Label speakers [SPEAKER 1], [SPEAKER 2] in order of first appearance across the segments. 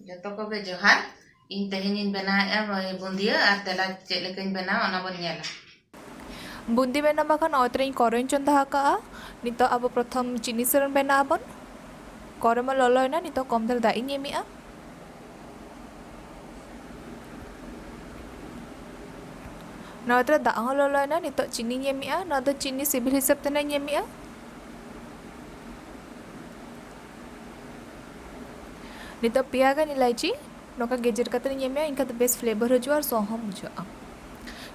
[SPEAKER 1] जतो को बे जोहार इन तेहेनी बनाए बुंदिया और तेला चेक लेकिन बना ओना बन नेला
[SPEAKER 2] बुंदी बेना बाखान अतरे करन चंदा हाका नितो अब प्रथम चीनी सरन बेना बन करम ललयना नितो कम धर दा इनेमिया नवत्र दा हो ललयना नितो चीनी नेमिया न दो चीनी सिबिल हिसाब तना नेमिया नितो पियागा इलायची नोका गेजर कतरे नेमिया इनका द बेस्ट फ्लेवर हजु और सोहम बुझा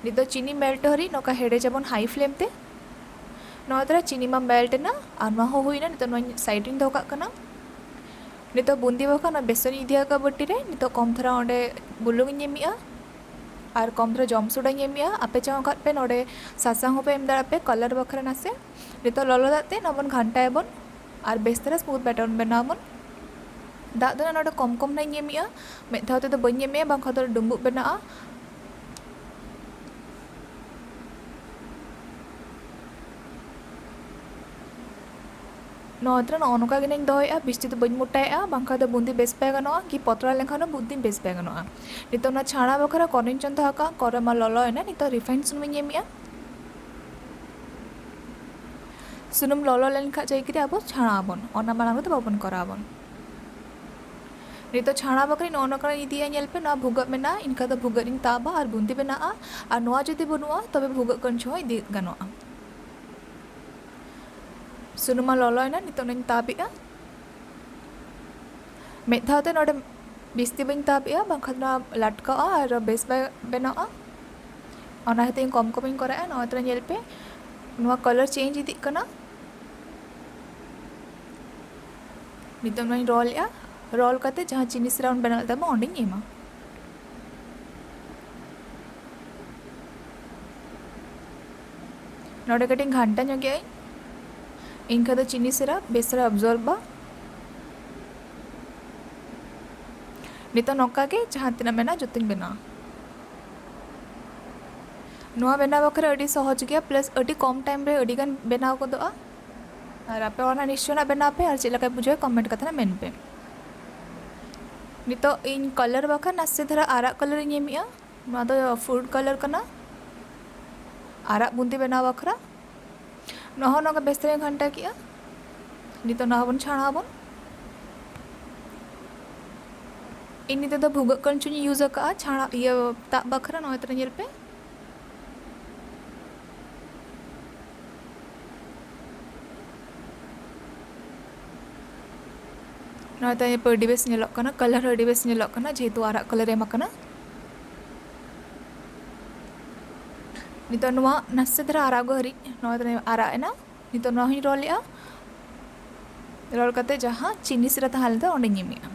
[SPEAKER 2] नितो चीनी मेल्ट हरी नोका हेडे जबन हाई फ्लेम ते नवत्र चीनी मा मेल्ट ना आनमा हो हुई ना नितो नो साइडिंग दो कना नितो बुंदी बखान बेसन इदिया का बट्टी रे नितो कम थरा ओंडे बुलुंग नेमिया और कम थरा जम सुडा नेमिया आपे चाहो काट पे नोडे सासांग पे एम दाड़ा पे कलर बखरा नासे नितो ललो दाते नबन घंटा बन और बेस तरह स्मूथ बैटर बनाबन दाग दो नोडे कम कम ना नेमिया मेधावते तो बन नेमिया बांखा तो डुम्बुक बना नौत्र नौका गे दौया बिस्ती तो बी मोटाया बांखा तो बुंदी बेस पे गाना कि पतरा लेखा बुंदी बेस पे गाना नित छाड़ा बखरा करें चंदा हाका करमा ललयना नित रिफाइन सुनुम सुनुम ललो लेनखा जाइए अब छाड़ाबन ओना मांग तो बाबन कराबन नित छाड़ा बकरी नौका इदिया पे ना भुगत में इनका तो भुगत ताबा और बुंदी बना और नवा जुदी बनुआ तबे भुगत कन छो इदी गाना सुनुमा ललयना नितों ताबीआ मेधावते नोडे बिस्ती बी ताबीआ बांखान लटका और बेस बना ओनाते कम कम करा नौत्र पे नुआ कलर चेंज इदी कना नितों रोल रोल करते जहाँ चीनी सिराउन बना तब ओंडी एमा नोडे कटिंग घंटा जोगे इनका तो चीनी सिरा बेसरा अब्जॉर्बा नितो नौका के जहाँ तना मेना जोतिन बना नुआ बना बखरा अड़ी सहज गया प्लस अड़ी कम टाइम रे अड़ी गान बनाव को दो और आपे ओना निश्चय ना बना पे और चेलका बुझे कमेंट कतना मेन पे नितो इन कलर बखा नासे धरा आरा कलर इनेमिया नुआ दो फूड कलर कना आरा बुंदी बना बखरा नहो नौका बेस्तरे घंटा किया नितो नहाबन छाड़ाबन इन्नी तो भुगत कन चुनी यूज का छाड़ा ये ताप बखरा नौतर पे नौता ये अड़ी बेस नेलोकना कलर अड़ी बेस नेलोकना जेहेतु आरा कलर एम कना नितो नुआ नसे धरा आरागो हरी नौतर आरा एना नितो नही रोलिया रोल करते जहाँ चीनी सिरा तहाल दो ओंडे नेमिया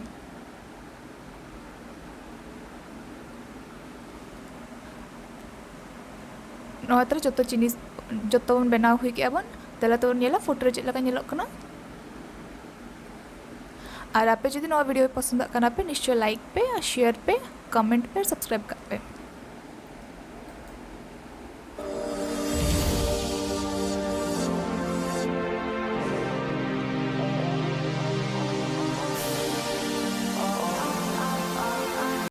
[SPEAKER 2] नौतर जो चीनी जो बन बनाव हुई के बन तेला तो नेला फोटो चेलका नेलोकना और आपे जो वीडियो पसंद पे निश्चय लाइक पे शेयर पे कमेंट पे सब्सक्राइब कर पे।